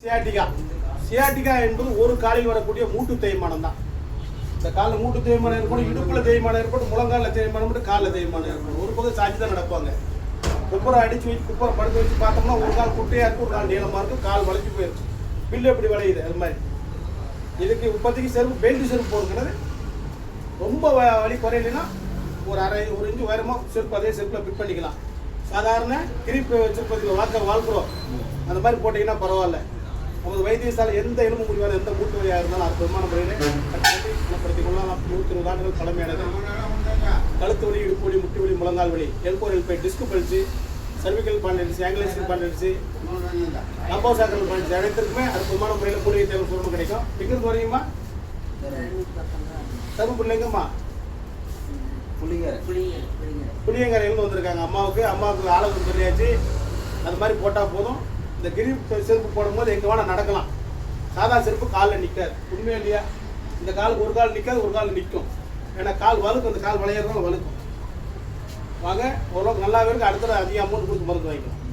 Sciatica sciatica என்பது ஒரு காலில் வரக்கூடிய மூட்டு தேய்மானம் தான். இந்த காலில் மூட்டு தேய்மானம் ஏற்படும், இடுப்பில் தேய்மானம் ஏற்படும், முழங்காலில் தேய்மானம் மட்டும் காலில் தேய்மானம் ஏற்படும். ஒரு பக்கம் சாஞ்சி தான் நடப்பாங்க. குப்பரை அடிச்சு வச்சு குப்பரை படுத்து வச்சு பார்த்தோம்னா ஒரு கால் குட்டையாக இருக்கும், ஒரு கால் நீளமாக இருக்கும், கால் வளைச்சி போயிருக்கும். பில்லு எப்படி வளையுது அது மாதிரி. இதுக்கு இப்போதைக்கு செருப்பு பெல்ட் செருப்பு போடுங்கிறது ரொம்ப வலி குறையிலனா ஒரு இன்ச்சு உயரமாக செருப்பு அதே செருப்பில் ஃபிட் பண்ணிக்கலாம். சாதாரண கிரிப் வச்சிருப்பதில் வாழ்க்கிறோம் அந்த மாதிரி போட்டிங்கன்னா பரவாயில்ல. நமது வைத்தியசாலை எந்த எலும்பு முடிவான எந்த மூட்டு வழியாக இருந்தாலும் அற்புதமான முறையில் குணப்படுத்திக் கொள்ளலாம். 120 ஆண்டுகள் பழமையானது. கழுத்து வலி, இடுப்பு வலி, முட்டி வலி, முழங்கால் வலி, எல்போ எல்பை, டிஸ்க் பல்ஸு, சர்விக்கல் பாண்டன்சி, ஆங்கிலேஷன் பாண்டன்சி, லம்போசாக்கல் பாண்டன்சி அனைத்திற்குமே அற்புதமான முறையில் மூலிகை தேவை சுரணும் கிடைக்கும். எங்கிருந்து வரீங்கம்மா? தருமபுரிலேங்கம்மா புளியங்கரையிலிருந்து வந்திருக்காங்க. அம்மாவுக்கு ஆளுக்கு சொல்லியாச்சு. அது மாதிரி போட்டால் போதும். இந்த கிரிப் செருப்பு போடும்போது எங்கே வேணால் நடக்கலாம். சாதா செருப்பு காலில் நிற்காது. உண்மையா இல்லையா? இந்த காலுக்கு ஒரு கால் நிற்காது, ஒரு கால் நிற்கும். ஏன்னா கால் வலுக்கும், அந்த கால் விளையாடுறதுனால வலுக்கும். வாங்க, ஓரளவுக்கு நல்லாவே இருக்கு. அடுத்தது அதிக அமௌண்ட் கொடுத்து மருந்து வாங்கிக்கலாம்.